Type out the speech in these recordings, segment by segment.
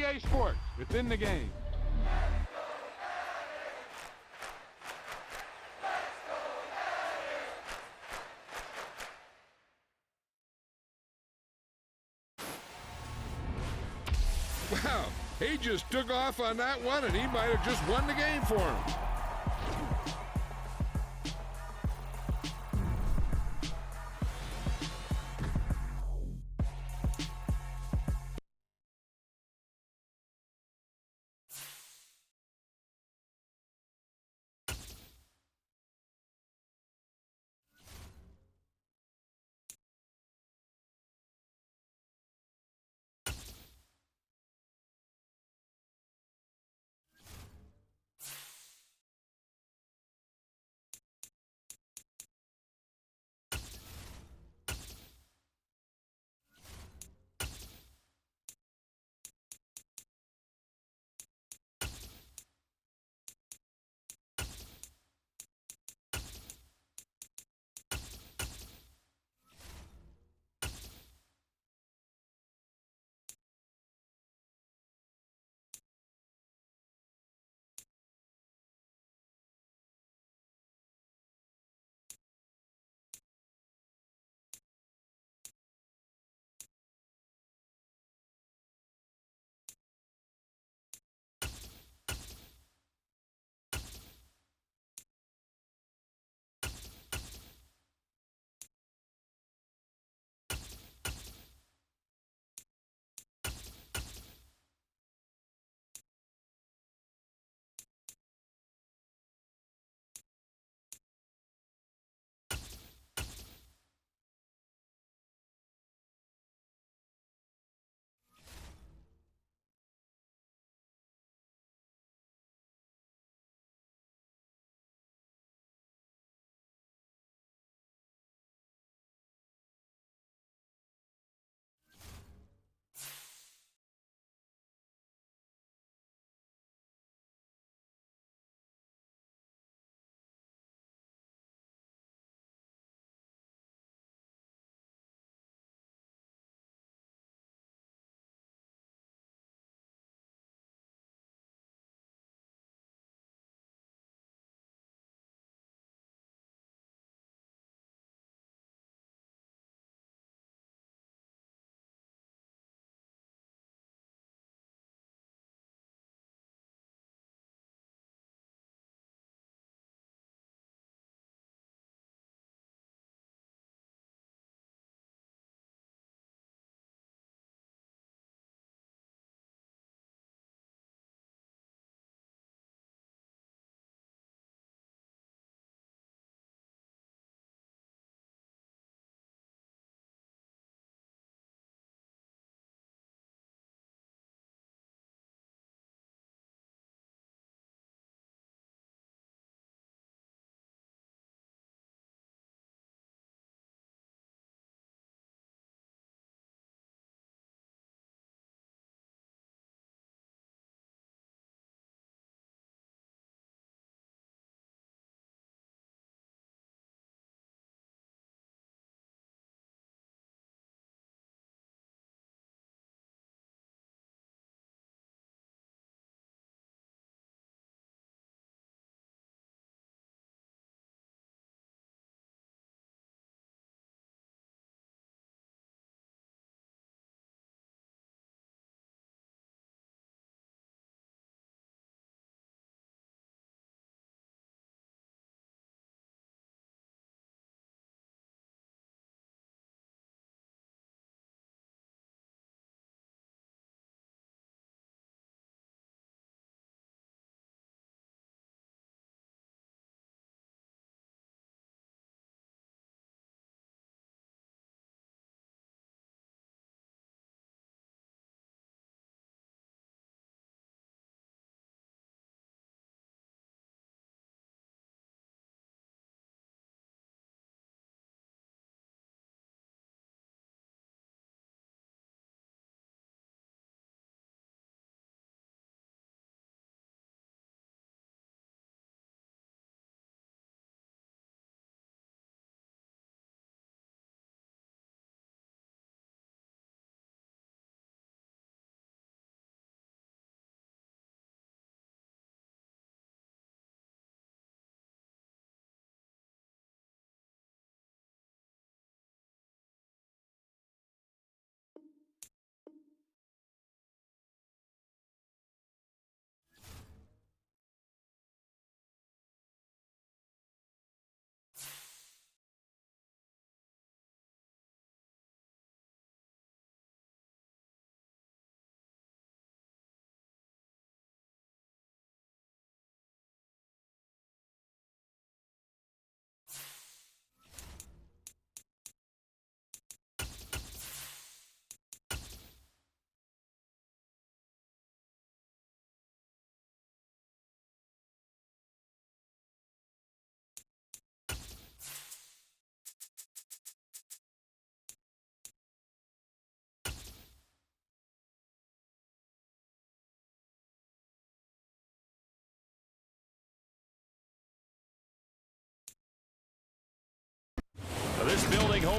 EA Sports. It's in the game. Wow, he just took off on that one, and he might have just won the game for him.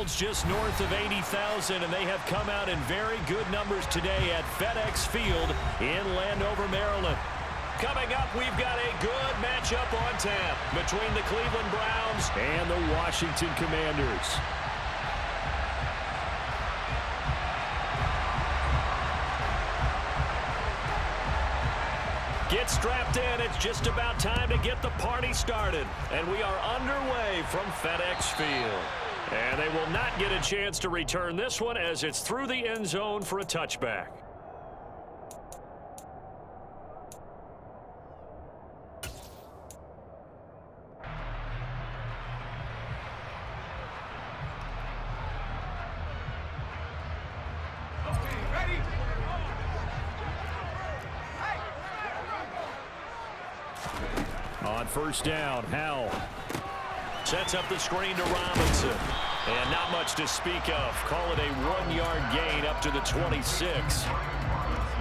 holds just north of 80,000, and they have come out in very good numbers today at FedEx Field in Landover, Maryland. Coming up, we've got a good matchup on tap between the Cleveland Browns and the Washington Commanders. Get strapped in. It's just about time to get the party started. And we are underway from FedEx Field. And they will not get a chance to return this one as it's through the end zone for a touchback. On first down, Howell sets up the screen to Robinson. And not much to speak of. Call it a 1-yard gain up to the 26.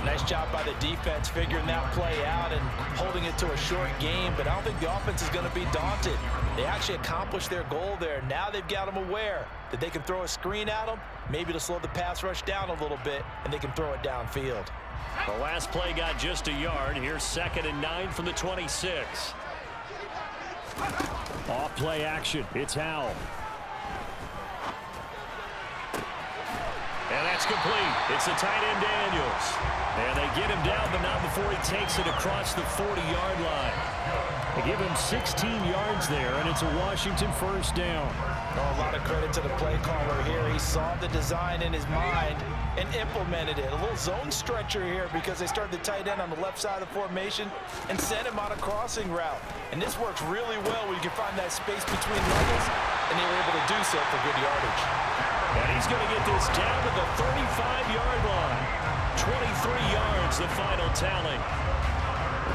Nice job by the defense figuring that play out and holding it to a short game, but I don't think the offense is going to be daunted. They actually accomplished their goal there. Now they've got them aware that they can throw a screen at them, maybe to slow the pass rush down a little bit, and they can throw it downfield. The last play got just a yard. Here's 2nd and 9 from the 26. Off play action. It's Howell. And that's complete. It's the tight end Daniels. And they get him down, but not before he takes it across the 40-yard line. They give him 16 yards there, and it's a Washington first down. Oh, a lot of credit to the play caller here. He saw the design in his mind and implemented it. A little zone stretcher here because they started the tight end on the left side of the formation and sent him on a crossing route. And this works really well when you can find that space between levels, and they were able to do so for good yardage. And he's going to get this down to the 35-yard line. 23 yards, the final tally.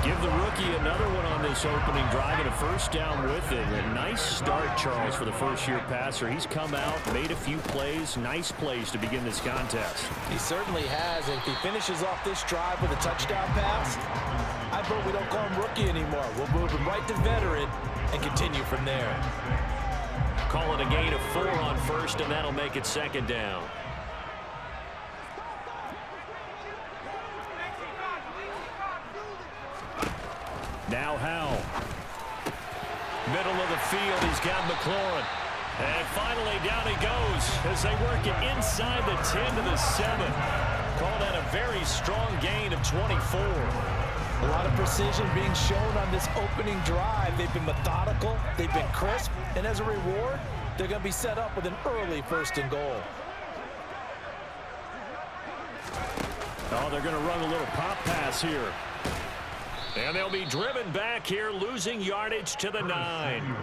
Give the rookie another one on this opening drive and a first down with it. A nice start, Charles, for the first-year passer. He's come out, made a few plays, nice plays to begin this contest. He certainly has. And if he finishes off this drive with a touchdown pass, I vote we don't call him rookie anymore. We'll move him right to veteran and continue from there. Call it a gain of 4 on first, and that'll make it 2nd down. Now Howell. Middle of the field, he's got McLaurin. And finally down he goes as they work it inside the 10 to the 7. Call that a very strong gain of 24. A lot of precision being shown on this opening drive. They've been methodical, they've been crisp, and as a reward, they're going to be set up with an early 1st and goal. Oh, they're going to run a little pop pass here. And they'll be driven back here, losing yardage to the 9.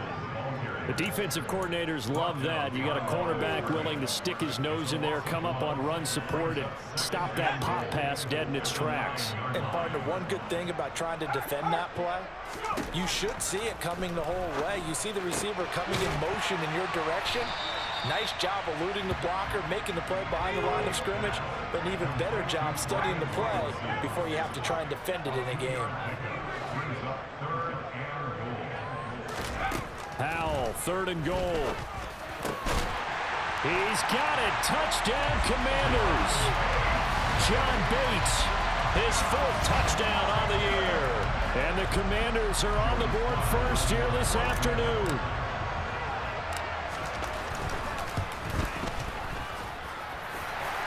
The defensive coordinators love that. You got a cornerback willing to stick his nose in there, come up on run support, and stop that pop pass dead in its tracks. And partner, one good thing about trying to defend that play, you should see it coming the whole way. You see the receiver coming in motion in your direction. Nice job eluding the blocker, making the play behind the line of scrimmage, but an even better job studying the play before you have to try and defend it in a game. Howell, 3rd and goal. He's got it. Touchdown, Commanders. John Bates, his 4th touchdown on the year. And the Commanders are on the board first here this afternoon.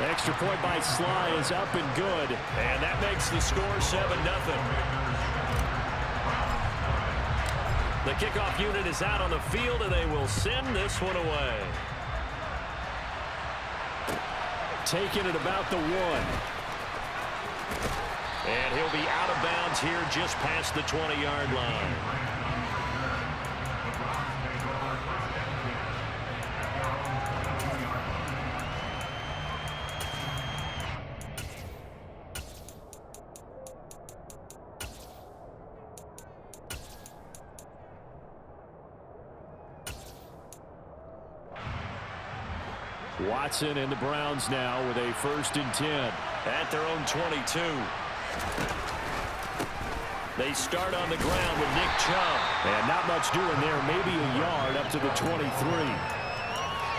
Extra point by Sly is up and good. And that makes the score 7-0. The kickoff unit is out on the field, and they will send this one away. Taking it about the 1. And he'll be out of bounds here just past the 20-yard line. Watson and the Browns now with a 1st and 10 at their own 22. They start on the ground with Nick Chubb. And not much doing there, maybe a yard up to the 23.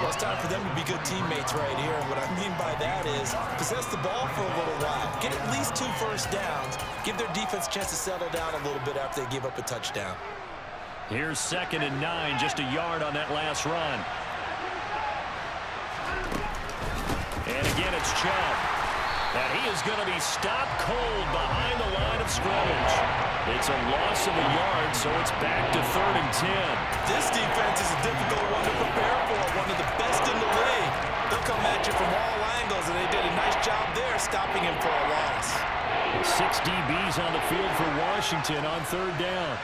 Well, it's time for them to be good teammates right here. And what I mean by that is possess the ball for a little while. Get at least 2 first downs. Give their defense a chance to settle down a little bit after they give up a touchdown. Here's 2nd and 9, just a yard on that last run. And again, it's Chubb. And he is going to be stopped cold behind the line of scrimmage. It's a loss of a yard, so it's back to 3rd and 10. This defense is a difficult one to prepare for, one of the best in the league. They'll come at you from all angles, and they did a nice job there stopping him for a loss. 6 DBs on the field for Washington on 3rd down.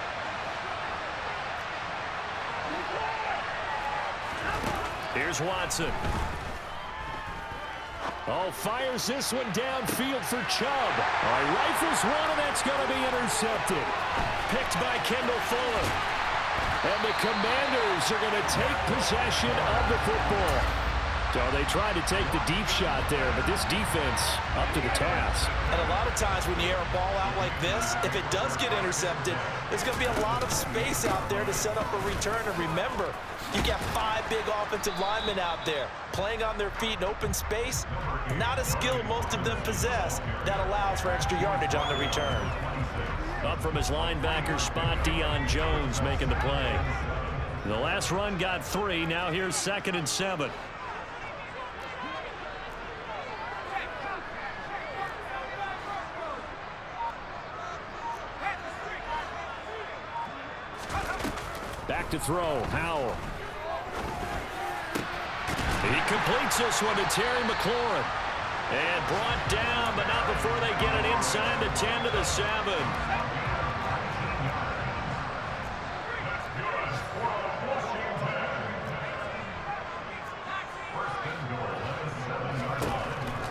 Here's Watson. Oh, fires this one downfield for Chubb. All right, rifles one, and that's going to be intercepted. Picked by Kendall Fuller. And the Commanders are going to take possession of the football. So they tried to take the deep shot there, but this defense up to the task. And a lot of times when you air a ball out like this, if it does get intercepted, there's going to be a lot of space out there to set up a return. And remember, you got 5 big offensive linemen out there playing on their feet in open space. Not a skill most of them possess that allows for extra yardage on the return. Up from his linebacker spot, Deion Jones making the play. The last run got 3. Now here's 2nd and 7. Back to throw, Howell. He completes this one to Terry McLaurin. And brought down, but not before they get it inside the 10 to the 7.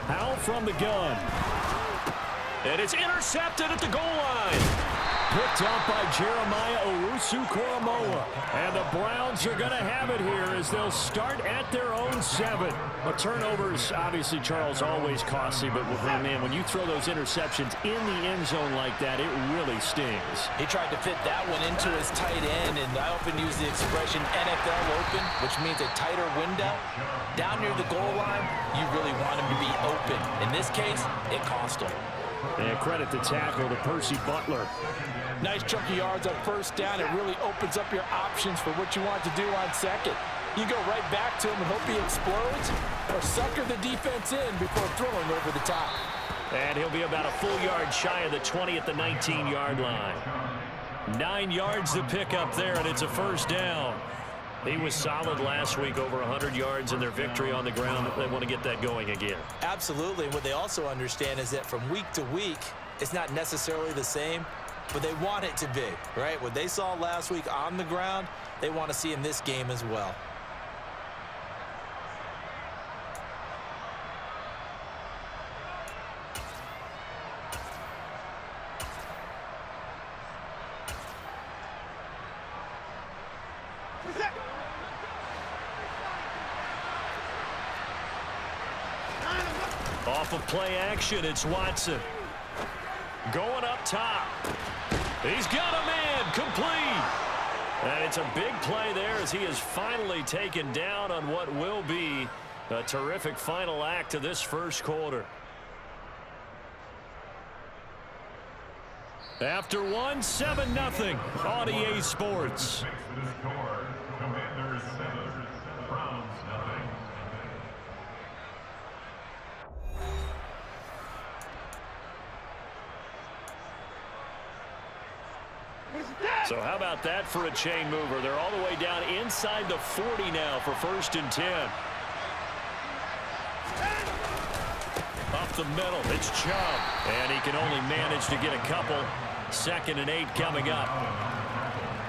Howell from the gun. And it's intercepted at the goal line. Picked up by Jeremiah Owusu-Koramoah. And the Browns are going to have it here as they'll start at their own 7. But turnovers, obviously, Charles, always costly. But, man, when you throw those interceptions in the end zone like that, it really stings. He tried to fit that one into his tight end, and I often use the expression NFL open, which means a tighter window. Down near the goal line, you really want him to be open. In this case, it cost him. And credit the tackle to Percy Butler. Nice chunky yards on 1st down. It really opens up your options for what you want to do on 2nd. You go right back to him and hope he explodes, or sucker the defense in before throwing over the top. And he'll be about a full yard shy of the 20 at the 19-yard line. 9 yards to pick up there, and it's a 1st down. He was solid last week, over 100 yards in their victory on the ground. They want to get that going again. Absolutely. And what they also understand is that from week to week, it's not necessarily the same, but they want it to be, right? What they saw last week on the ground, they want to see in this game as well. Off of play action, it's Watson. Going up top. He's got a man, complete. And it's a big play there as he is finally taken down on what will be a terrific final act of this 1st quarter. After 1, 7-0 on EA Sports. So how about that for a chain mover? They're all the way down inside the 40 now for 1st and 10. Up the middle, it's Chubb. And he can only manage to get a couple. 2nd and 8 coming up.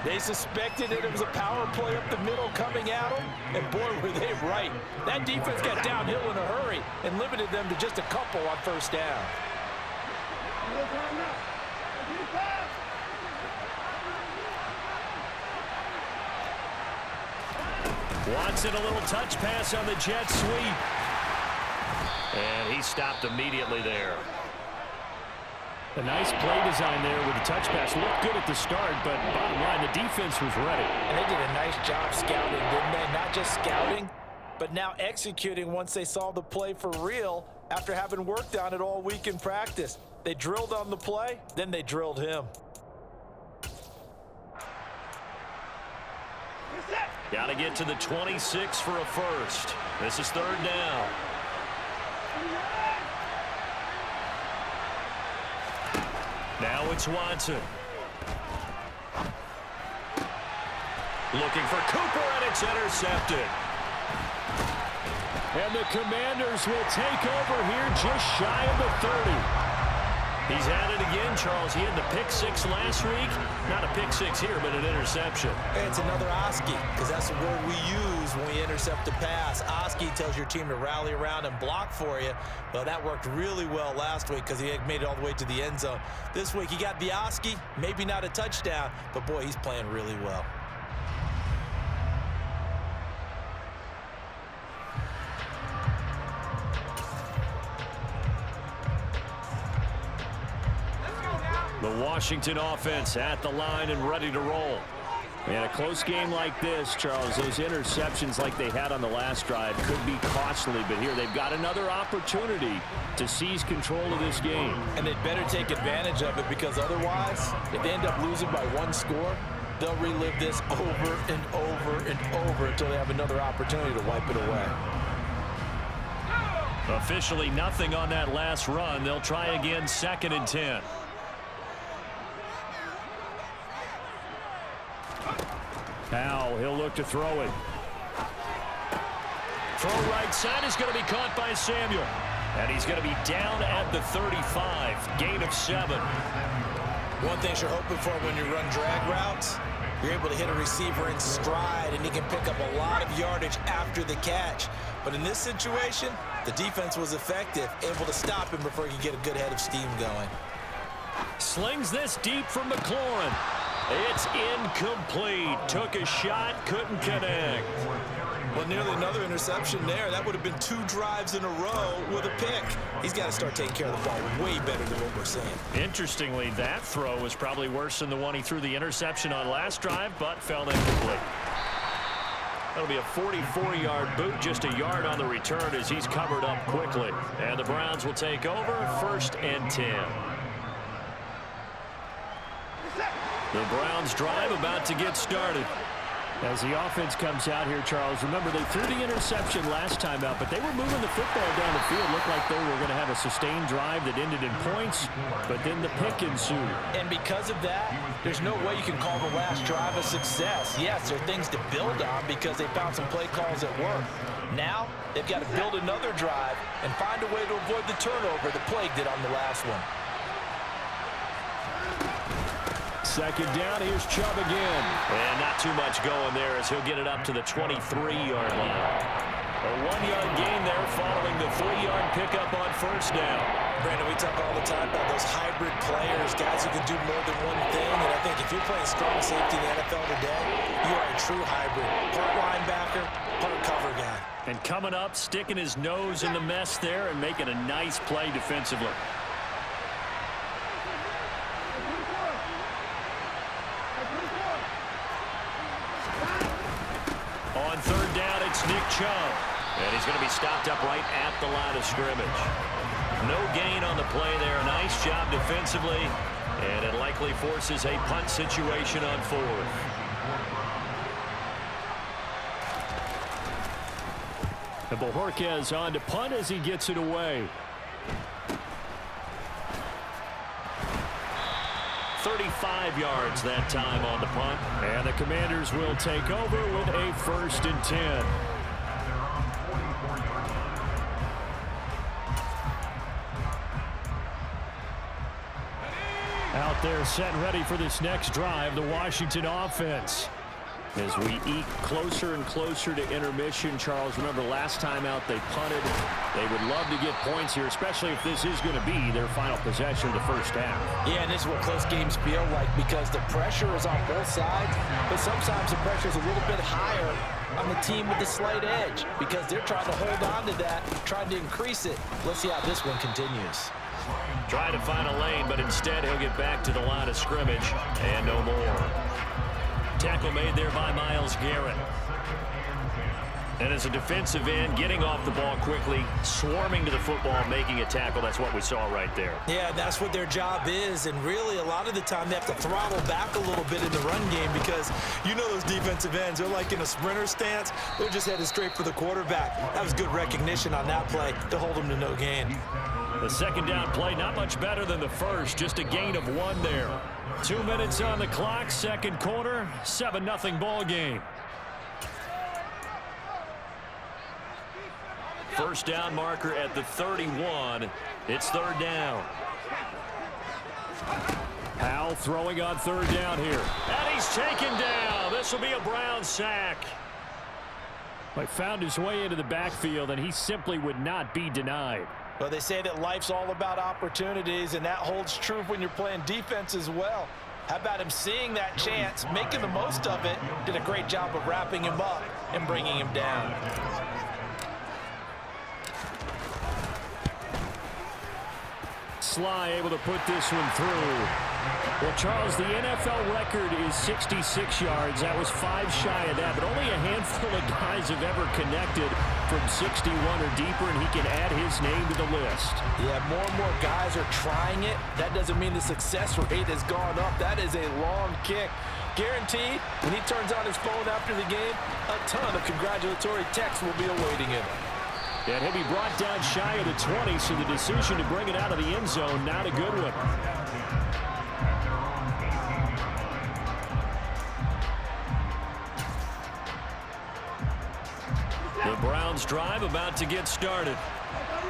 They suspected that it was a power play up the middle coming at them, and boy, were they right. That defense got downhill in a hurry and limited them to just a couple on 1st down. Watson, a little touch pass on the jet sweep. And he stopped immediately there. A nice play design there with the touch pass. Looked good at the start, but bottom line, the defense was ready. And they did a nice job scouting, didn't they? Not just scouting, but now executing once they saw the play for real after having worked on it all week in practice. They drilled on the play, then they drilled him. Got to get to the 26 for a first. This is third down. Now it's Watson. Looking for Cooper, and it's intercepted. And the Commanders will take over here just shy of the 30. He's at it again, Charles. He had the pick six last week. Not a pick six here, but an interception. It's another Oski, because that's the word we use when we intercept a pass. Oski tells your team to rally around and block for you. Well, that worked really well last week because he had made it all the way to the end zone. This week, he got the Oski, maybe not a touchdown, but boy, he's playing really well. The Washington offense at the line and ready to roll. In a close game like this, Charles, those interceptions like they had on the last drive could be costly, but here they've got another opportunity to seize control of this game. And they'd better take advantage of it, because otherwise, if they end up losing by one score, they'll relive this over and over and over until they have another opportunity to wipe it away. Officially nothing on that last run. They'll try again, 2nd and 10. Now he'll look to throw it. Throw right side is going to be caught by Samuel. And he's going to be down at the 35. Gain of 7. One thing you're hoping for when you run drag routes, you're able to hit a receiver in stride, and he can pick up a lot of yardage after the catch. But in this situation, the defense was effective, able to stop him before he could get a good head of steam going. Slings this deep from McLaurin. It's incomplete. Took a shot, couldn't connect. Well, nearly another interception there. That would have been 2 drives in a row with a pick. He's got to start taking care of the ball way better than what we're seeing. Interestingly, that throw was probably worse than the one he threw the interception on last drive, but fell incomplete. That'll be a 44-yard boot, just a yard on the return as he's covered up quickly. And the Browns will take over, 1st and 10. The Browns drive about to get started. As the offense comes out here, Charles, remember they threw the interception last time out, but they were moving the football down the field. Looked like they were going to have a sustained drive that ended in points, but then the pick ensued. And because of that, there's no way you can call the last drive a success. Yes, there are things to build on because they found some play calls that work. Now, they've got to build another drive and find a way to avoid the turnover that plagued it on the last one. 2nd down, here's Chubb again. And not too much going there as he'll get it up to the 23-yard line. A 1-yard gain there following the 3-yard pickup on 1st down. Brandon, we talk all the time about those hybrid players, guys who can do more than one thing. And I think if you're playing strong safety in the NFL today, you are a true hybrid. Part linebacker, part cover guy. And coming up, sticking his nose in the mess there and making a nice play defensively. On 3rd down, it's Nick Chubb. And he's going to be stopped up right at the line of scrimmage. No gain on the play there. Nice job defensively. And it likely forces a punt situation on 4th. And Bojorquez on to punt as he gets it away. 35 yards that time on the punt. And the Commanders will take over with a 1st and 10. Out there set and ready for this next drive, the Washington offense. As we eke closer and closer to intermission, Charles, remember last time out they punted. They would love to get points here, especially if this is going to be their final possession of the 1st half. Yeah, and this is what close games feel like because the pressure is on both sides, but sometimes the pressure is a little bit higher on the team with the slight edge because they're trying to hold on to that, trying to increase it. Let's see how this one continues. Trying to find a lane, but instead he'll get back to the line of scrimmage and no more. Tackle made there by Myles Garrett. And as a defensive end, getting off the ball quickly, swarming to the football, making a tackle, that's what we saw right there. Yeah, that's what their job is, and really a lot of the time they have to throttle back a little bit in the run game because you know those defensive ends, they're like in a sprinter stance. They're just headed straight for the quarterback. That was good recognition on that play to hold them to no gain. The second down play, not much better than the first, just a gain of 1 there. 2 minutes on the clock, second quarter, 7-0 ball game. First down marker at the 31. It's third down. Powell throwing on third down here. And he's taken down. This will be a Brown sack. He found his way into the backfield, and he simply would not be denied. Well, they say that life's all about opportunities, and that holds true when you're playing defense as well. How about him seeing that chance, making the most of it, did a great job of wrapping him up and bringing him down. Sly able to put this one through. Well, Charles, the NFL record is 66 yards. That was 5 shy of that, but only a handful of guys have ever connected from 61 or deeper, and he can add his name to the list. Yeah, more and more guys are trying it. That doesn't mean the success rate has gone up. That is a long kick. Guaranteed, when he turns on his phone after the game, a ton of congratulatory texts will be awaiting him. And he'll be brought down shy of the 20, so the decision to bring it out of the end zone, not a good one. The Browns drive about to get started.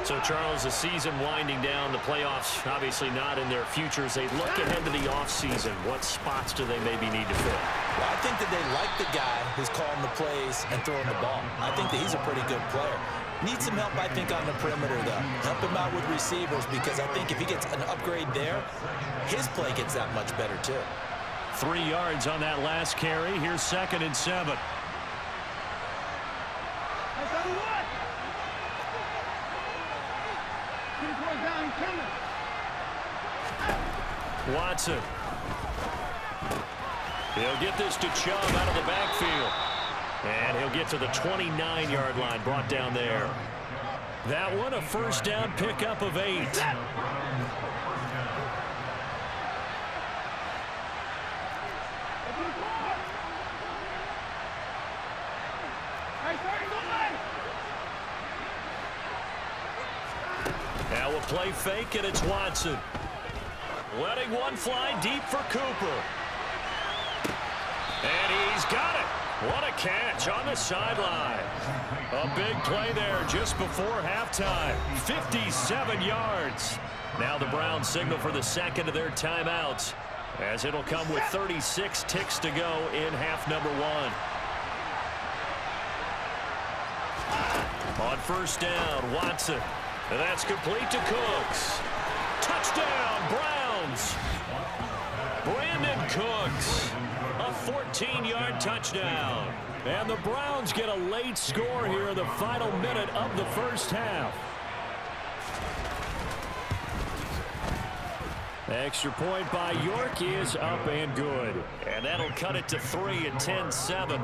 So, Charles, the season winding down, the playoffs obviously not in their future. As they look ahead to the offseason, what spots do they maybe need to fill? Well, I think that they like the guy who's calling the plays and throwing the ball. I think that he's a pretty good player. Needs some help, I think, on the perimeter, though. Help him out with receivers, because I think if he gets an upgrade there, his play gets that much better, too. 3 yards on that last carry. Here's 2nd and 7. Watson. He'll get this to Chubb out of the backfield. And he'll get to the 29-yard line, brought down there. That one, a first down pickup of 8. Now a play fake, and it's Watson. Letting one fly deep for Cooper. And he's got it. What a catch on the sideline. A big play there just before halftime. 57 yards. Now the Browns signal for the second of their timeouts, as it'll come with 36 ticks to go in half number 1. On first down, Watson. And that's complete to Cooks. Touchdown, Browns. Brandon Cooks. A 14-yard touchdown. And the Browns get a late score here in the final minute of the first half. Extra point by York is up and good. And that'll cut it to 3 at 10-7.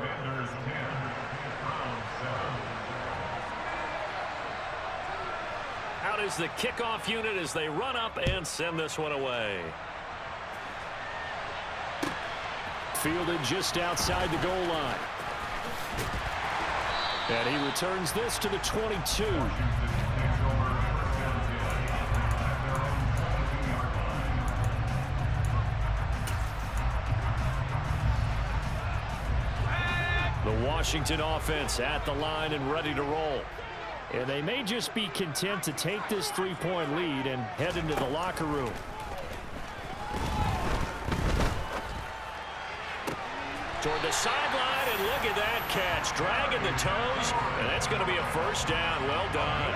Out is the kickoff unit as they run up and send this one away. Fielded just outside the goal line. And he returns this to the 22. The Washington offense at the line and ready to roll. And they may just be content to take this 3-point lead and head into the locker room. Toward the sideline, and look at that catch. Dragging the toes, and that's going to be a first down. Well done.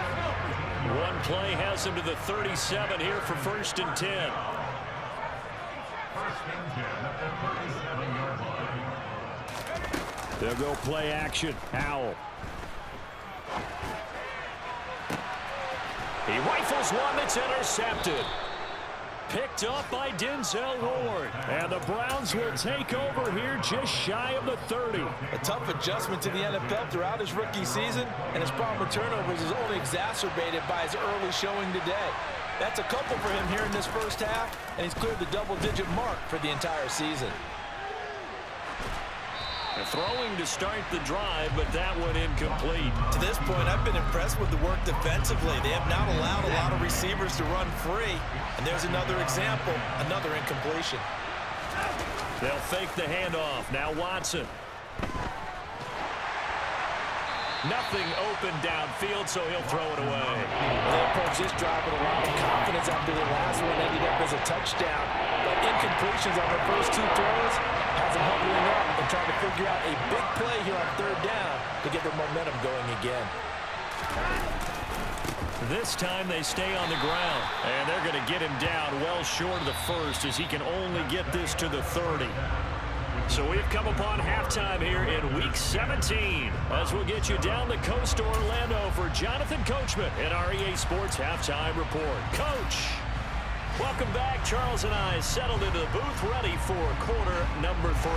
One play has him to the 37 here for 1st and 10. They'll go play action. Howell. He rifles one that's intercepted. Picked up by Denzel Ward. And the Browns will take over here just shy of the 30. A tough adjustment to the NFL throughout his rookie season, and his problem with turnovers is only exacerbated by his early showing today. That's a couple for him here in this first half, and he's cleared the double-digit mark for the entire season. Throwing to start the drive, but that one incomplete. To this point, I've been impressed with the work defensively. They have not allowed a lot of receivers to run free. And there's another example, another incompletion. They'll fake the handoff. Now Watson. Nothing open downfield, so he'll throw it away. They approach this drive with a lot of confidence after the last one ended up as a touchdown. But incompletions on their first two throws has them huddling up and trying to figure out a big play here on third down to get their momentum going again. This time they stay on the ground, and they're going to get him down well short of the first as he can only get this to the 30. So we've come upon halftime here in Week 17 as we'll get you down the coast to Orlando for Jonathan Coachman in our EA Sports Halftime Report. Coach, welcome back. Charles and I settled into the booth ready for quarter number 3.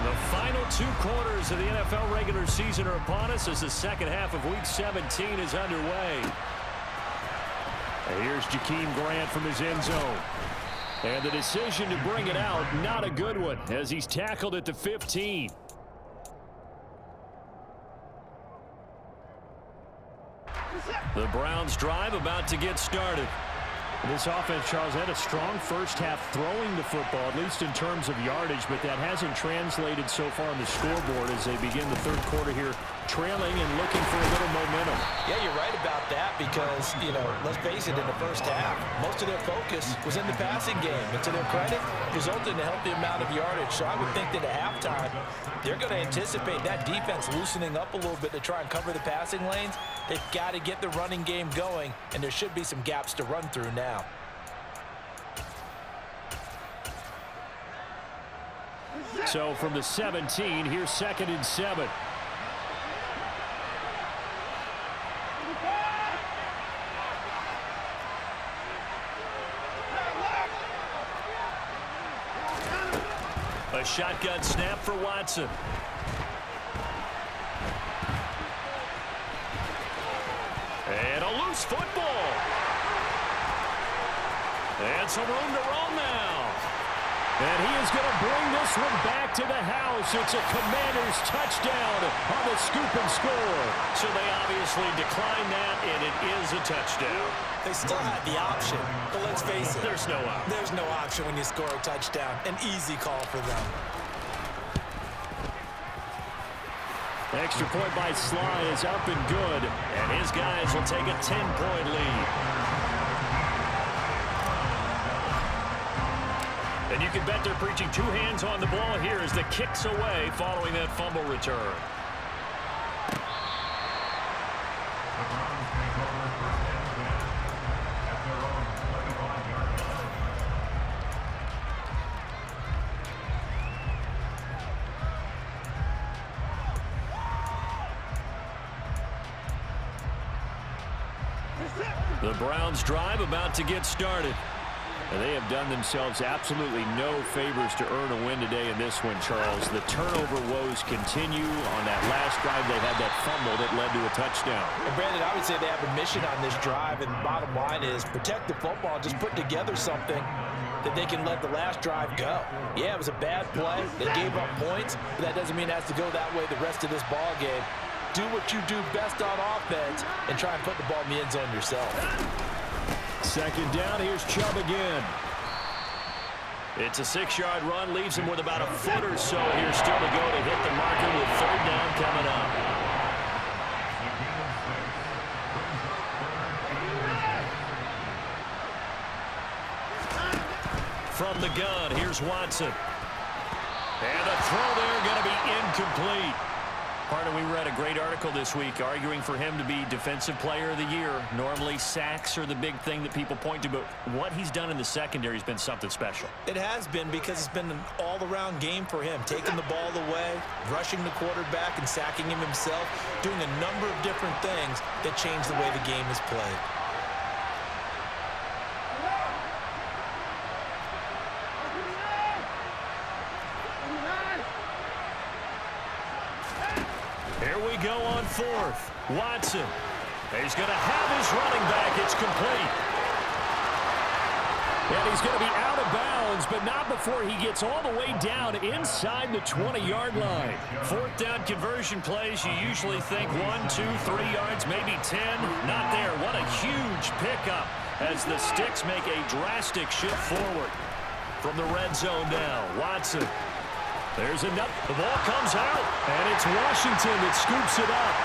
The final 2 quarters of the NFL regular season are upon us as the second half of Week 17 is underway. And here's Jakeem Grant from his end zone. And the decision to bring it out, not a good one, as he's tackled at the 15. The Browns drive about to get started. This offense, Charles, had a strong first half throwing the football, at least in terms of yardage, but that hasn't translated so far on the scoreboard as they begin the third quarter here, trailing and looking for a little momentum. Yeah, you're right about that because, let's face it, in the first half, most of their focus was in the passing game. And to their credit, resulted in a healthy amount of yardage. So I would think that at halftime, they're going to anticipate that defense loosening up a little bit to try and cover the passing lanes. They've got to get the running game going, and there should be some gaps to run through now. So from the 17, here's 2nd and 7. A shotgun snap for Watson. And a loose football. And some room to roam now. And he is going to bring this one back to the house. It's a Commanders touchdown on the scoop and score. So they obviously declined that, and it is a touchdown. They still had the option, but let's face it. There's no option. There's no option when you score a touchdown. An easy call for them. Extra point by Sly is up and good, and his guys will take a 10-point lead. And you can bet they're preaching 2 hands on the ball here as the kick's away following that fumble return. The Browns drive about to get started. And they have done themselves absolutely no favors to earn a win today in this one, Charles. The turnover woes continue. On that last drive, they had that fumble that led to a touchdown. And Brandon, I would say they have a mission on this drive, and the bottom line is protect the football, just put together something that they can let the last drive go. Yeah, it was a bad play. They gave up points, but that doesn't mean it has to go that way the rest of this ball game. Do what you do best on offense and try and put the ball in the end zone yourself. 2nd down, here's Chubb again. It's a 6-yard run, leaves him with about a foot or so here still to go to hit the marker with 3rd down coming up. From the gun, here's Watson. And the throw there going to be incomplete. Pardon, we read a great article this week arguing for him to be Defensive Player of the Year. Normally, sacks are the big thing that people point to, but what he's done in the secondary has been something special. It has been because it's been an all-around game for him, taking the ball away, rushing the quarterback, and sacking him himself, doing a number of different things that change the way the game is played. go on fourth. Watson. He's going to have his running back. It's complete. And he's going to be out of bounds, but not before he gets all the way down inside the 20-yard line. Fourth down conversion plays, you usually think 1, 2, 3 yards, maybe 10. Not there. What a huge pickup as the Sticks make a drastic shift forward. From the red zone now, Watson. There's enough. The ball comes out, and it's Washington that scoops it up.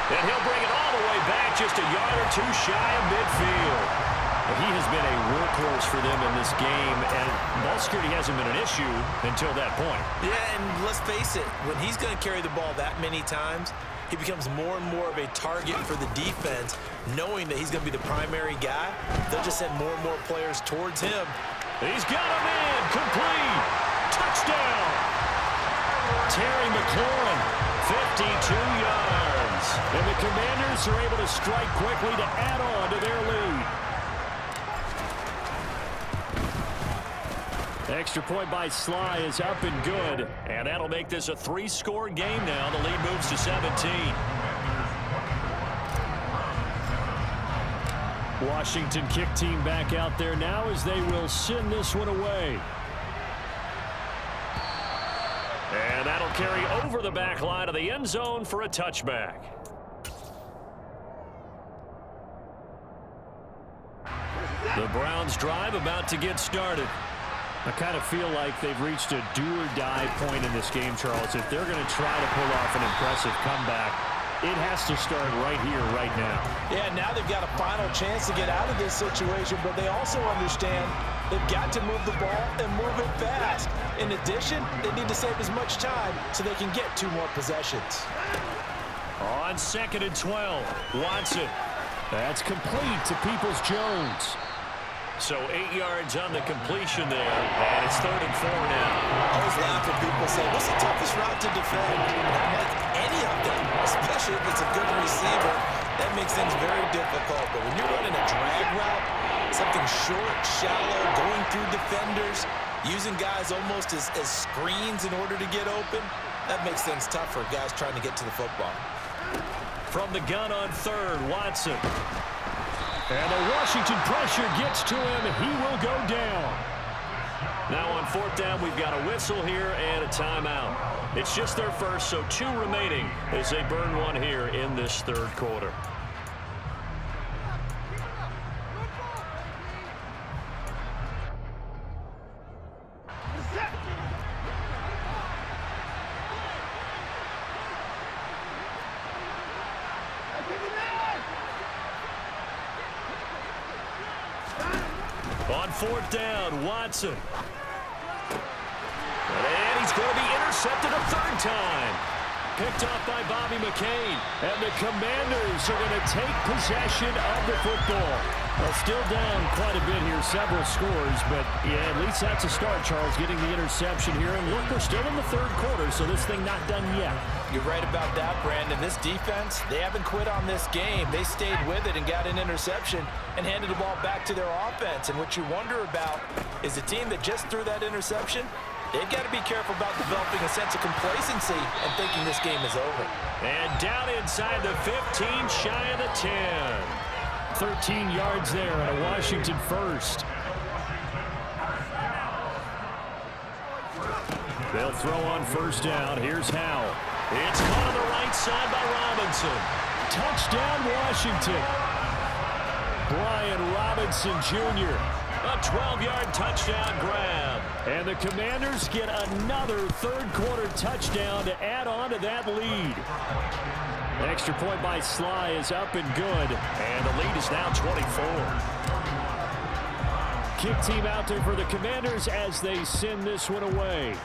And he'll bring it all the way back, just a yard or two shy of midfield. He has been a workhorse for them in this game, and ball security hasn't been an issue until that point. Yeah, and let's face it, when he's going to carry the ball that many times, he becomes more and more of a target for the defense, knowing that he's going to be the primary guy. They'll just send more and more players towards him. He's got him in, complete, touchdown. Terry McLaurin, 52 yards. And the Commanders are able to strike quickly to add on to their lead. Extra point by Sly is up and good. And that'll make this a 3-score game now. The lead moves to 17. Washington kick team back out there now as they will send this one away. And that'll carry over the back line of the end zone for a touchback. The Browns drive about to get started. I kind of feel like they've reached a do-or-die point in this game, Charles. If they're going to try to pull off an impressive comeback, it has to start right here, right now. Yeah, now they've got a final chance to get out of this situation, but they also understand they've got to move the ball and move it fast. In addition, they need to save as much time so they can get 2 more possessions. On 2nd and 12, Watson. That's complete to Peoples-Jones. So 8 yards on the completion there, and it's 3rd and 4 now. I always laugh when people say, what's the toughest route to defend? I'm like, any of them, especially if it's a good receiver. That makes things very difficult. But when you're running a drag route, something short, shallow, going through defenders, using guys almost as screens in order to get open, that makes things tough for guys trying to get to the football. From the gun on 3rd, Watson. And the Washington pressure gets to him. He will go down. Now on 4th down, we've got a whistle here and a timeout. It's just their first, so 2 remaining as they burn one here in this 3rd quarter. On 4th down, Watson. And he's going to be intercepted a 3rd time. Picked off by Bobby McCain. And the Commanders are going to take possession of the football. Well, still down quite a bit here, several scores, but yeah, at least that's a start, Charles, getting the interception here. And look, we're still in the 3rd quarter, so this thing not done yet. You're right about that, Brandon. This defense, they haven't quit on this game. They stayed with it and got an interception and handed the ball back to their offense. And what you wonder about is the team that just threw that interception, they've got to be careful about developing a sense of complacency and thinking this game is over. And down inside the 15, shy of the 10. 13 yards there and a Washington first. They'll throw on 1st down. Here's Howell. It's caught on the right side by Robinson. Touchdown, Washington. Brian Robinson Jr. A 12-yard touchdown grab. And the Commanders get another 3rd quarter touchdown to add on to that lead. Extra point by Sly is up and good. And the lead is now 24. Kick team out there for the Commanders as they send this one away.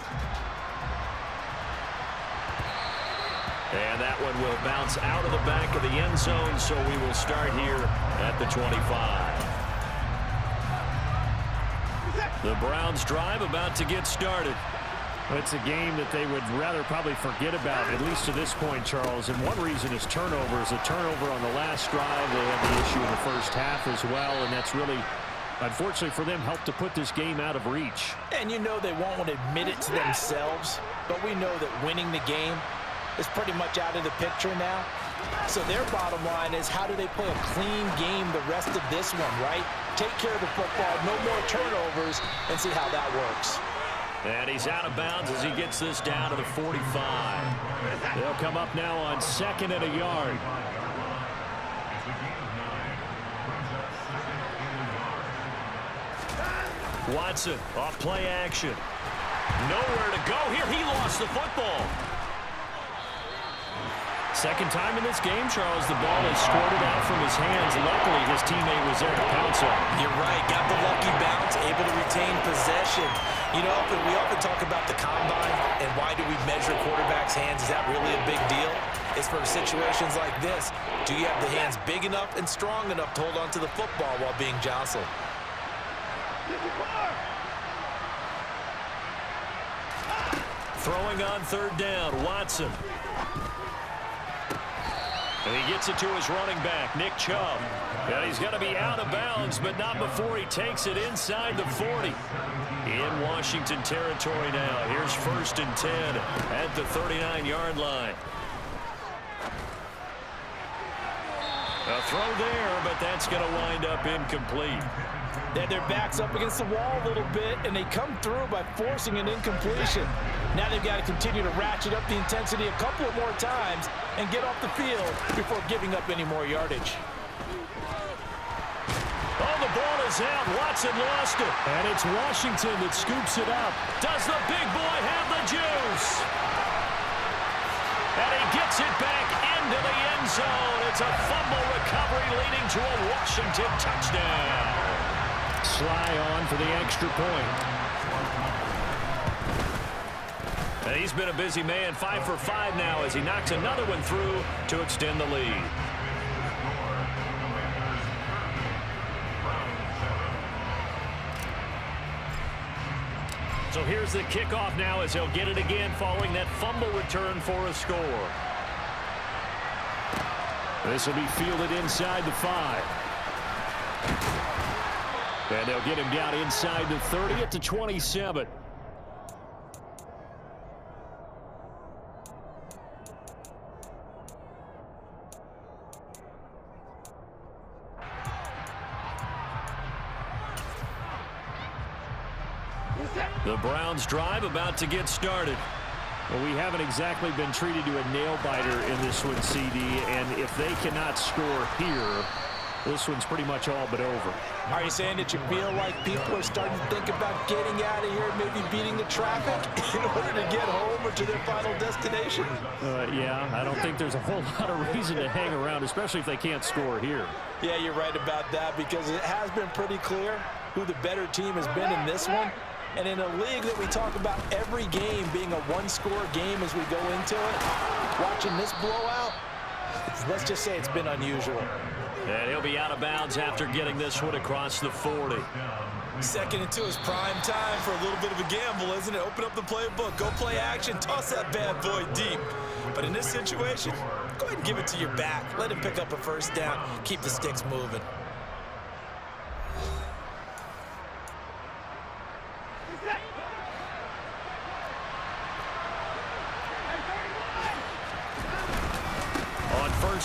And that one will bounce out of the back of the end zone, so we will start here at the 25. The Browns drive about to get started. It's a game that they would rather probably forget about, at least to this point, Charles. And one reason is turnovers. A turnover on the last drive. They had the issue in the first half as well, and that's really unfortunately for them, helped to put this game out of reach. And you know they won't want to admit it to themselves, but we know that winning the game is pretty much out of the picture now. So their bottom line is, how do they play a clean game the rest of this one, right? Take care of the football, no more turnovers, and see how that works. And he's out of bounds as he gets this down to the 45. They'll come up now on 2nd and a yard. Watson off play action. Nowhere to go here. He lost the football. Second time in this game, Charles, the ball is squirted out from his hands. Luckily, his teammate was there to pounce on. You're right. Got the lucky bounce, able to retain possession. You know, we often talk about the combine and why do we measure quarterbacks' hands. Is that really a big deal? It's for situations like this. Do you have the hands big enough and strong enough to hold on to the football while being jostled? Throwing on 3rd down, Watson. And he gets it to his running back, Nick Chubb. And he's going to be out of bounds, but not before he takes it inside the 40. In Washington territory now. Here's 1st and 10 at the 39-yard line. A throw there, but that's going to wind up incomplete. They had their backs up against the wall a little bit, and they come through by forcing an incompletion. Now they've got to continue to ratchet up the intensity a couple of more times and get off the field before giving up any more yardage. Oh, the ball is out. Watson lost it. And it's Washington that scoops it up. Does the big boy have the juice? And he gets it back into the end zone. It's a fumble recovery leading to a Washington touchdown. Sly on for the extra point. And he's been a busy man, 5 for 5 now as he knocks another one through to extend the lead. So here's the kickoff now as he'll get it again following that fumble return for a score. This will be fielded inside the 5. And they'll get him down inside the 30 at the 27. The Browns drive about to get started. Well, we haven't exactly been treated to a nail-biter in this one, CD, and if they cannot score here, this one's pretty much all but over. Are you saying that you feel like people are starting to think about getting out of here, maybe beating the traffic in order to get home or to their final destination? Yeah, I don't think there's a whole lot of reason to hang around, especially if they can't score here. Yeah, you're right about that, because it has been pretty clear who the better team has been in this one. And in a league that we talk about every game being a one-score game as we go into it, watching this blowout, let's just say it's been unusual. And he'll be out of bounds after getting this one across the 40. 2nd and 2 is prime time for a little bit of a gamble, isn't it? Open up the playbook, go play action, toss that bad boy deep. But in this situation, go ahead and give it to your back. Let him pick up a 1st down, keep the sticks moving.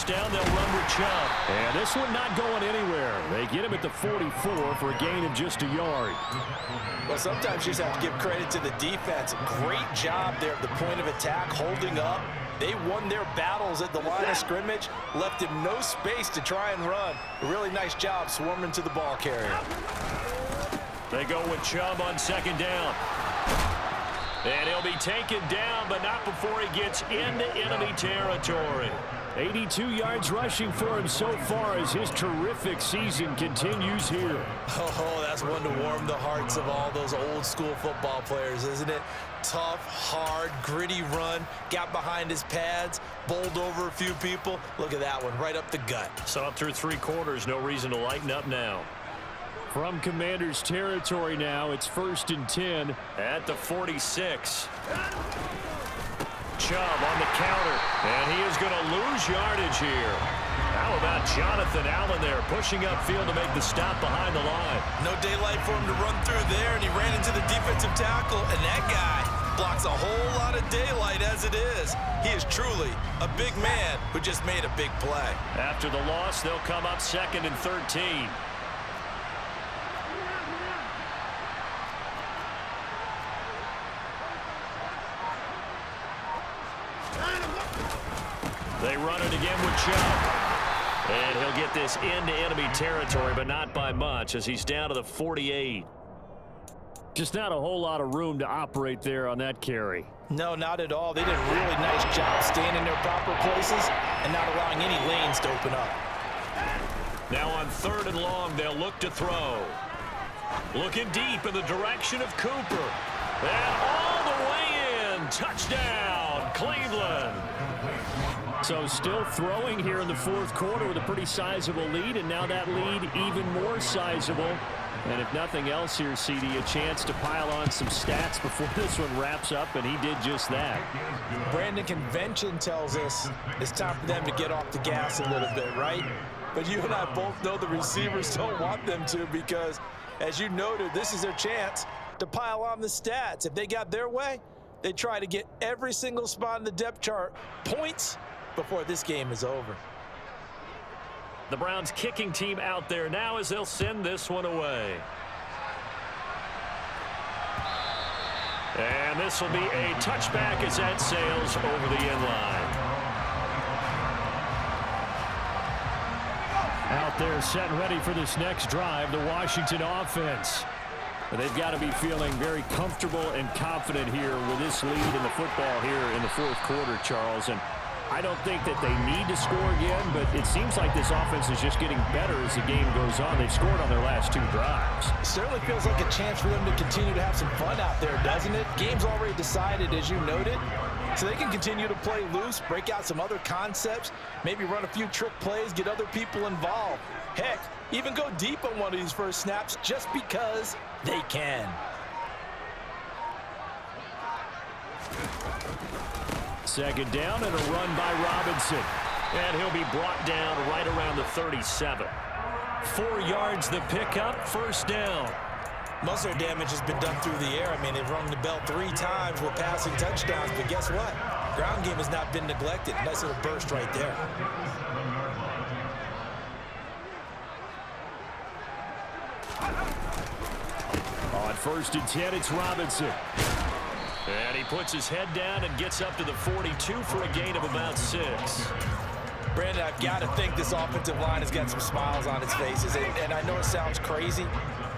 Down, they'll run with Chubb. And this one not going anywhere. They get him at the 44 for a gain of just a yard. Well, sometimes you just have to give credit to the defense. Great job there at the point of attack, holding up. They won their battles at the line of scrimmage, left him no space to try and run. A really nice job swarming to the ball carrier. They go with Chubb on 2nd down. And he'll be taken down, but not before he gets into enemy territory. 82 yards rushing for him so far as his terrific season continues here. Oh, that's one to warm the hearts of all those old school football players, isn't it? Tough, hard, gritty run, got behind his pads, bowled over a few people. Look at that one, right up the gut. So up through 3 quarters, no reason to lighten up now. From Commanders territory now, it's 1st and 10 at the 46. Chubb on the counter, and he is going to lose yardage here. How about Jonathan Allen there, pushing upfield to make the stop behind the line? No daylight for him to run through there, and he ran into the defensive tackle, and that guy blocks a whole lot of daylight as it is. He is truly a big man who just made a big play. After the loss, they'll come up 2nd and 13. They run it again with Chubb. And he'll get this into enemy territory, but not by much, as he's down to the 48. Just not a whole lot of room to operate there on that carry. No, not at all. They did a really nice job staying in their proper places and not allowing any lanes to open up. Now on 3rd and long, they'll look to throw. Looking deep in the direction of Cooper. And all the way in. Touchdown, Cleveland. So still throwing here in the 4th quarter with a pretty sizable lead, and now that lead even more sizable. And if nothing else here, CD, a chance to pile on some stats before this one wraps up, and he did just that. Brandon, convention tells us it's time for them to get off the gas a little bit, right? But you and I both know the receivers don't want them to, because, as you noted, this is their chance to pile on the stats. If they got their way, they try to get every single spot in the depth chart points before this game is over. The Browns kicking team out there now as they'll send this one away. And this will be a touchback as that sails over the end line. Out there set and ready for this next drive, the Washington offense. They've got to be feeling very comfortable and confident here with this lead in the football here in the 4th quarter, Charles. And I don't think that they need to score again, but it seems like this offense is just getting better as the game goes on. They've scored on their last 2 drives. It certainly feels like a chance for them to continue to have some fun out there, doesn't it? Game's already decided, as you noted, so they can continue to play loose, break out some other concepts, maybe run a few trick plays, get other people involved. Heck, even go deep on one of these first snaps just because they can. Second down and a run by Robinson. And he'll be brought down right around the 37. 4 yards the pickup, 1st down. Most of their damage has been done through the air. I mean, they've rung the bell 3 times with passing touchdowns, but guess what? Ground game has not been neglected. Nice little burst right there. On 1st and 10, it's Robinson. And he puts his head down and gets up to the 42 for a gain of about 6. Brandon, I've got to think this offensive line has got some smiles on its faces. And I know it sounds crazy,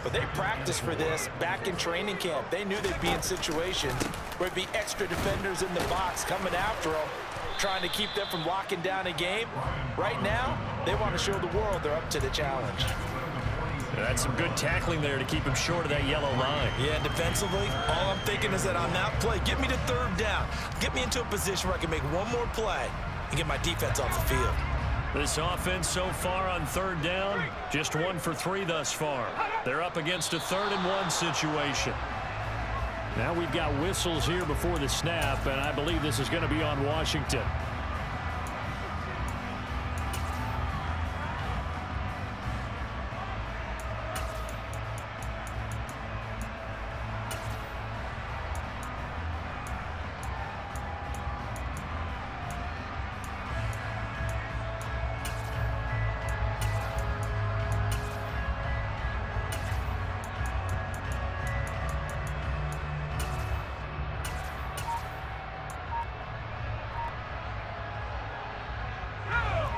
but they practiced for this back in training camp. They knew they'd be in situations where it'd be extra defenders in the box coming after them, trying to keep them from locking down a game. Right now, they want to show the world they're up to the challenge. That's some good tackling there to keep him short of that yellow line. Yeah, defensively, all I'm thinking is that on that play, get me to 3rd down. Get me into a position where I can make one more play and get my defense off the field. This offense so far on 3rd down, just 1 for 3 thus far. They're up against a 3rd and 1 situation. Now we've got whistles here before the snap, and I believe this is going to be on Washington.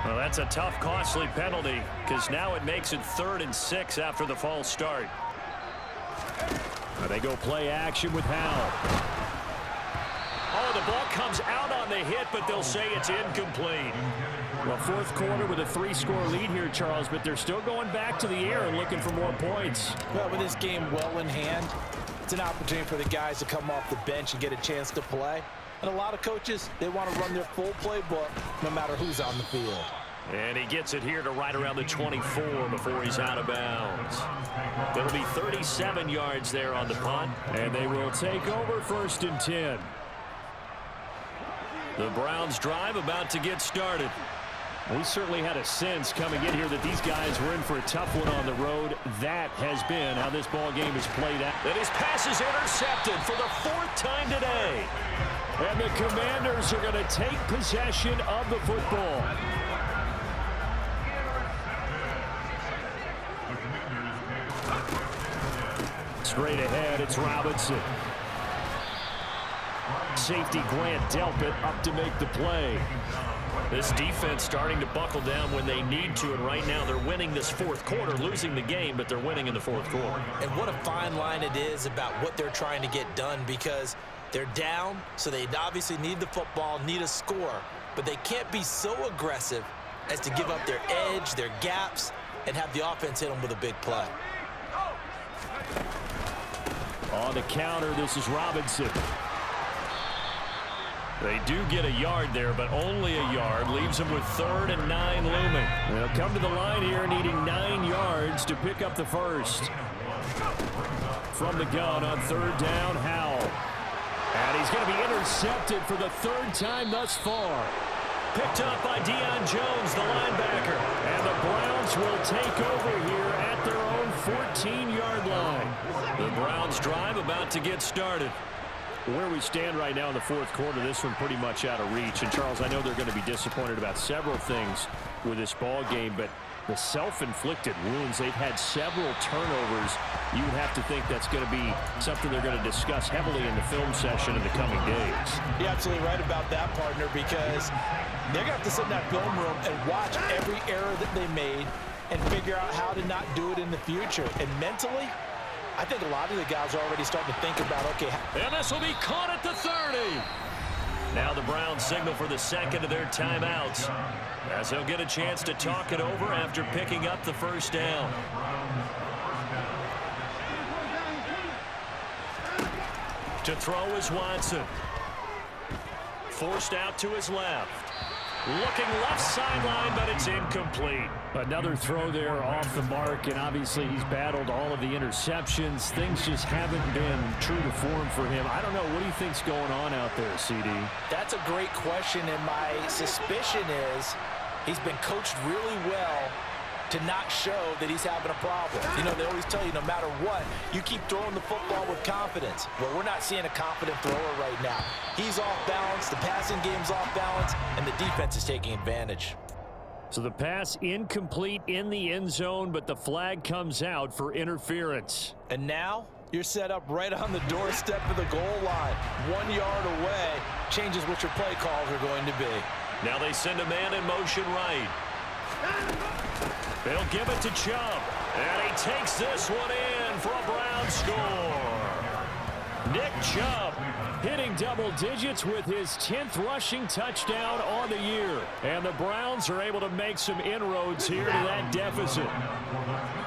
Well, that's a tough, costly penalty, because now it makes it 3rd and 6 after the false start. They go play action with Howell. Oh, the ball comes out on the hit, but they'll say it's incomplete. Well, 4th quarter with a 3-score lead here, Charles, but they're still going back to the air and looking for more points. Well, with this game well in hand, it's an opportunity for the guys to come off the bench and get a chance to play. And a lot of coaches, they want to run their full playbook no matter who's on the field. And he gets it here to right around the 24 before he's out of bounds. It'll be 37 yards there on the punt. And they will take over 1st and 10. The Browns drive about to get started. We certainly had a sense coming in here that these guys were in for a tough one on the road. That has been how this ball game is played out. And his pass is intercepted for the 4th time today. And the Commanders are going to take possession of the football. Straight ahead, it's Robinson. Safety Grant Delpit up to make the play. This defense starting to buckle down when they need to, and right now they're winning this 4th quarter, losing the game, but they're winning in the 4th quarter. And what a fine line it is about what they're trying to get done, because they're down, so they obviously need the football, need a score, but they can't be so aggressive as to give up their edge, their gaps, and have the offense hit them with a big play. On the counter, this is Robinson. They do get a yard there, but only a yard. Leaves them with 3rd and 9 looming. They'll come to the line here needing 9 yards to pick up the first. From the gun on 3rd down, Howell. And he's going to be intercepted for the 3rd time thus far. Picked up by Deion Jones, the linebacker. And the Browns will take over here at their own 14-yard line. The Browns drive about to get started. Where we stand right now in the 4th quarter, this one pretty much out of reach. And, Charles, I know they're going to be disappointed about several things with this ball game, but the self-inflicted wounds, they've had several turnovers. You would have to think that's going to be something they're going to discuss heavily in the film session in the coming days. You're absolutely right about that, partner, because they're going to have to sit in that film room and watch every error that they made and figure out how to not do it in the future. And mentally, I think a lot of the guys are already starting to think about, okay. And this will be caught at the 30. Now the Browns signal for the 2nd of their timeouts, as they'll get a chance to talk it over after picking up the 1st down. To throw is Watson. Forced out to his left. Looking left sideline, but it's incomplete. Another throw there off the mark, and obviously he's battled all of the interceptions. Things just haven't been true to form for him. I don't know. What do you think's going on out there, CD? That's a great question, and my suspicion is he's been coached really well to not show that he's having a problem. You know, they always tell you no matter what, you keep throwing the football with confidence. Well, we're not seeing a confident thrower right now. He's off balance, the passing game's off balance, and the defense is taking advantage. So the pass incomplete in the end zone, but the flag comes out for interference. And now you're set up right on the doorstep of the goal line. 1 yard away changes what your play calls are going to be. Now they send a man in motion right. They'll give it to Chubb. And he takes this one in for a Brown score. Nick Chubb hitting double digits with his 10th rushing touchdown on the year. And the Browns are able to make some inroads here to that deficit.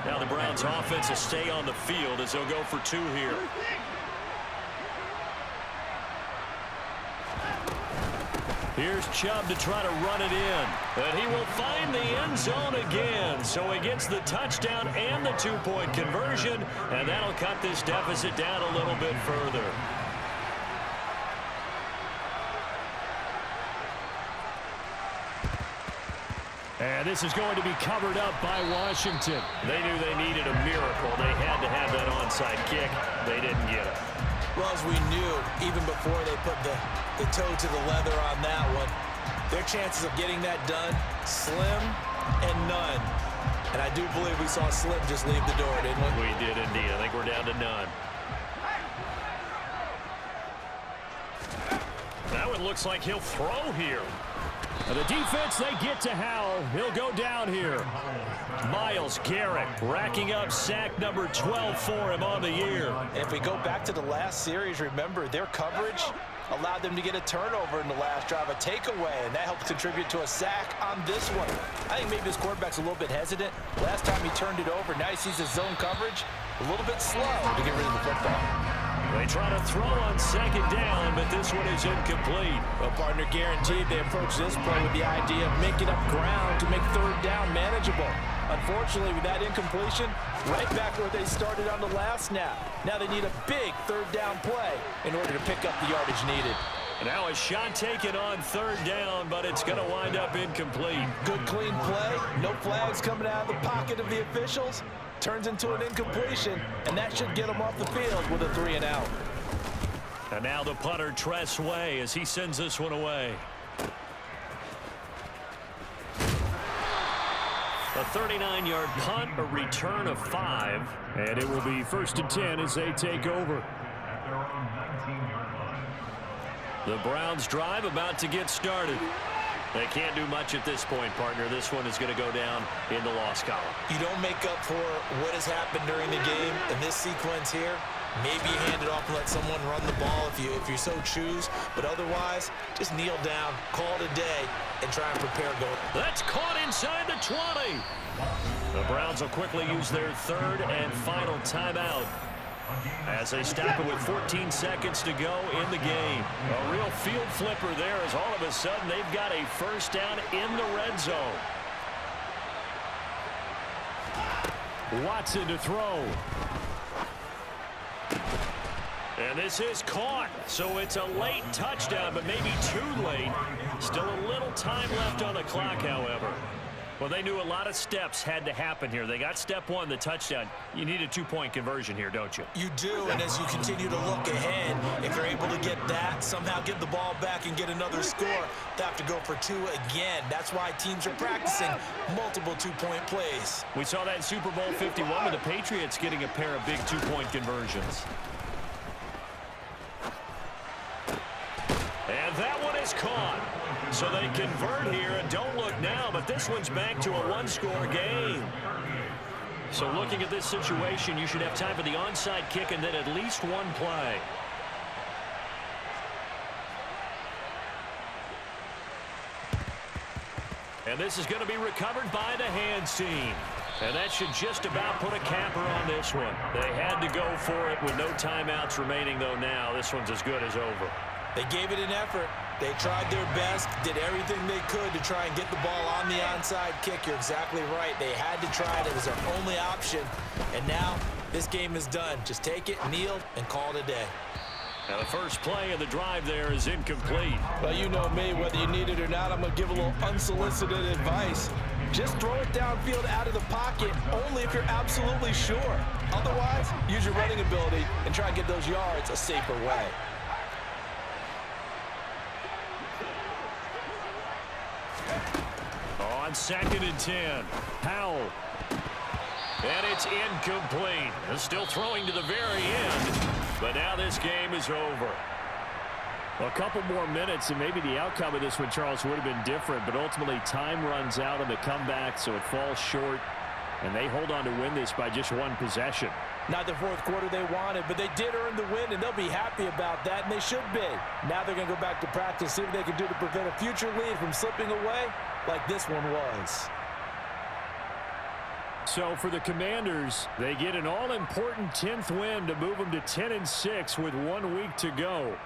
Now the Browns offense will stay on the field as they'll go for 2 here. Here's Chubb to try to run it in. And he will find the end zone again. So he gets the touchdown and the 2-point conversion. And that'll cut this deficit down a little bit further. And this is going to be covered up by Washington. They knew they needed a miracle. They had to have that onside kick. They didn't get it. Well, as we knew, even before they put the toe to the leather on that one, their chances of getting that done, slim and none. And I do believe we saw Slim just leave the door, didn't we? We did indeed. I think we're down to none. That one looks like he'll throw here. The defense, they get to Howell. He'll go down here. Myles Garrett racking up sack number 12 for him on the year. And if we go back to the last series, remember, their coverage allowed them to get a turnover in the last drive, a takeaway, and that helped contribute to a sack on this one. I think maybe this quarterback's a little bit hesitant. Last time he turned it over, now he sees his zone coverage a little bit slow to get rid of the football. They try to throw on 2nd down, but this one is incomplete. Well, partner, guaranteed they approach this play with the idea of making up ground to make 3rd down manageable. Unfortunately, with that incompletion, right back where they started on the last snap. Now they need a big 3rd down play in order to pick up the yardage needed. Now a shot taken on third down, but it's going to wind up incomplete. Good clean play. No flags coming out of the pocket of the officials. Turns into an incompletion, and that should get them off the field with a 3-and-out. And now the punter, Tress Way, as he sends this one away. A 39-yard punt, a return of 5. And it will be 1st and 10 as they take over. The Browns drive about to get started. They can't do much at this point, partner. This one is going to go down in the loss column. You don't make up for what has happened during the game in this sequence here. Maybe you hand it off and let someone run the ball if you so choose. But otherwise, just kneel down, call it a day, and try and prepare going. That's caught inside the 20. The Browns will quickly use their third and final timeout as they stop it with 14 seconds to go in the game. A real field flipper there as all of a sudden they've got a first down in the red zone. Watson to throw. And this is caught, so it's a late touchdown, but maybe too late. Still a little time left on the clock, however. Well, they knew a lot of steps had to happen here. They got step one, the touchdown. You need a two-point conversion here, don't you? You do, and as you continue to look ahead, if you're able to get that, somehow get the ball back and get another score, they have to go for 2 again. That's why teams are practicing multiple two-point plays. We saw that in Super Bowl 51 with the Patriots getting a pair of big two-point conversions. And that one is caught. So they convert here and don't look now, but this one's back to a one-score game. So looking at this situation, you should have time for the onside kick and then at least one play. And this is going to be recovered by the hands team. And that should just about put a capper on this one. They had to go for it with no timeouts remaining, though now this one's as good as over. They gave it an effort. They tried their best, did everything they could to try and get the ball on the onside kick. You're exactly right. They had to try it. It was their only option. And now this game is done. Just take it, kneel, and call it a day. Now the first play of the drive there is incomplete. Well, you know me, whether you need it or not, I'm going to give a little unsolicited advice. Just throw it downfield out of the pocket only if you're absolutely sure. Otherwise, use your running ability and try and get those yards a safer way. On 2nd and 10, Powell. And it's incomplete. Still throwing to the very end, but now this game is over. A couple more minutes, and maybe the outcome of this one, Charles, would have been different, but ultimately time runs out on the comeback, so it falls short, and they hold on to win this by just one possession. Not the fourth quarter they wanted, but they did earn the win, and they'll be happy about that, and they should be. Now they're going to go back to practice, see what they can do to prevent a future lead from slipping away like this one was. So for the Commanders, they get an all-important 10th win to move them to 10-6 with 1 week to go.